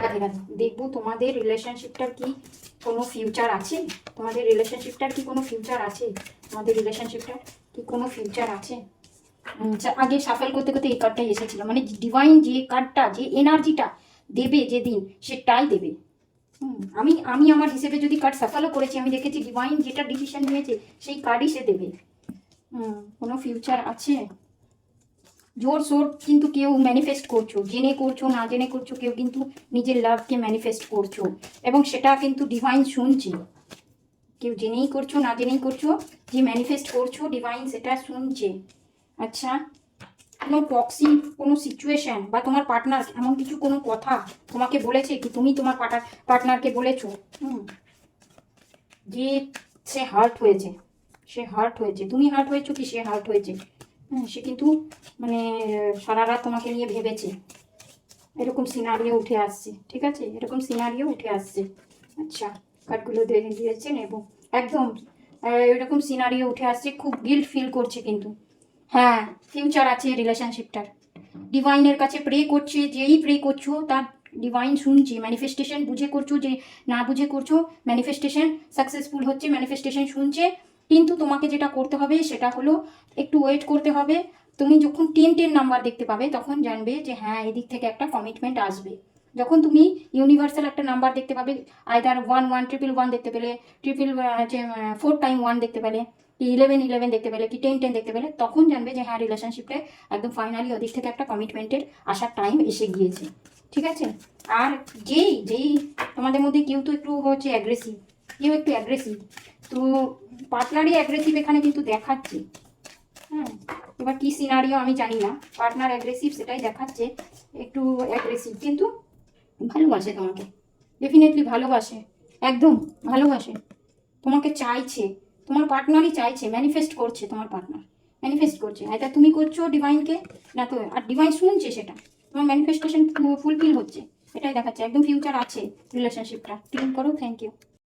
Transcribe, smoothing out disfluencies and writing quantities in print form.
রাধে রাধে। দেখবো তোমাদের রিলেশনশিপটার কি কোনো ফিউচার আছে, তোমাদের রিলেশনশিপটার কি কোনো ফিউচার আছে, তোমাদের রিলেশনশিপটার কি কোনো ফিউচার আছে। আগে সাফল করতে করতে এই কার্ডটাই এসেছিল, মানে ডিভাইন যে কার্ডটা, যে এনার্জিটা দেবে যেদিন, সেটাই দেবে। আমি আমি আমার হিসেবে যদি কার্ড সাফলও করেছি, আমি দেখেছি ডিভাইন যেটা ডিসিশন নিয়েছে সেই কার্ডই সে দেবে। কোনো ফিউচার আছে। জোর সোর কিন্তু কেউ ম্যানিফেস্ট করছো, জেনে করছো না জেনে করছো, কেউ কিন্তু নিজের লাভকে ম্যানিফেস্ট করছো, এবং সেটা কিন্তু ডিভাইন শুনছে। কেউ জেনেই করছো না জেনেই করছো, যে ম্যানিফেস্ট করছো ডিভাইন সেটা শুনছে। আচ্ছা, কোনো টক্সিক কোনো সিচুয়েশন বা তোমার পার্টনার এমন কিছু কোনো কথা তোমাকে বলেছে কি, তুমি তোমার পার্টনারকে বলেছো যে সে হার্ট হয়েছে, সে হার্ট হয়েছে, তুমি হার্ট হয়েছো কি সে হার্ট হয়েছে। সে কিন্তু মানে সারা রাত তোমাকে নিয়ে ভেবেছে, এরকম সিনারিও উঠে আসছে। ঠিক আছে, এরকম সিনারিও উঠে আসছে। আচ্ছা, কার্ডগুলো দিয়েছেন এবং একদম এরকম সিনারিও উঠে আসছে, খুব গিল্ট ফিল করছে কিন্তু। হ্যাঁ, ফিউচার আছে রিলেশনশিপটার। ডিভাইনের কাছে প্রে করছে, যেই প্রে করছো তার ডিভাইন শুনছে। ম্যানিফেস্টেশন বুঝে করছো যে না বুঝে করছো, ম্যানিফেস্টেশন সাকসেসফুল হচ্ছে, ম্যানিফেস্টেশন শুনছে। কিন্তু তোমাকে যেটা করতে হবে সেটা হলো একটু ওয়েট করতে হবে। তুমি যখন 10 নাম্বার দেখতে পাবে তখন জানবে যে হ্যাঁ, এদিক থেকে একটা কমিটমেন্ট আসবে। যখন তুমি ইউনিভার্সাল একটা নাম্বার দেখতে পাবে, আইদার 1 1 1 1 1 দেখতে পেলে, 4 টাইম 1 দেখতে পেলে, কি 11 11 দেখতে পেলে, কি 10 10 দেখতে পেলে, তখন জানবে যে হ্যাঁ, রিলেশনশিপে একদম ফাইনালি ওদিক থেকে একটা কমিটমেন্টের আসার টাইম এসে গিয়েছে। ঠিক আছে। আর যেই যেই তোমাদের মধ্যে কেউ তো একটু হচ্ছে অ্যাগ্রেসিভ, কেউ একটু অ্যাগ্রেসিভ, তো পার্টনারই অ্যাগ্রেসিভ এখানে কিন্তু দেখাচ্ছে। হ্যাঁ, এবার কি সিনারিও আমি জানি না, পার্টনার অ্যাগ্রেসিভ সেটাই দেখাচ্ছে, একটু অ্যাগ্রেসিভ, কিন্তু ভালোবাসে তোমাকে, ডেফিনেটলি ভালোবাসে, একদম ভালোবাসে, তোমাকে চাইছে, তোমার পার্টনারই চাইছে, ম্যানিফেস্ট করছে, তোমার পার্টনার ম্যানিফেস্ট করছে। এটা তুমি করছো ডিভাইনকে, না তো আর ডিভাইন শুনছে, সেটা তোমার ম্যানিফেস্টেশন ফুলফিল হচ্ছে, এটাই দেখাচ্ছে। একদম ফিউচার আছে রিলেশনশিপটা। ক্লিন করো। Thank you.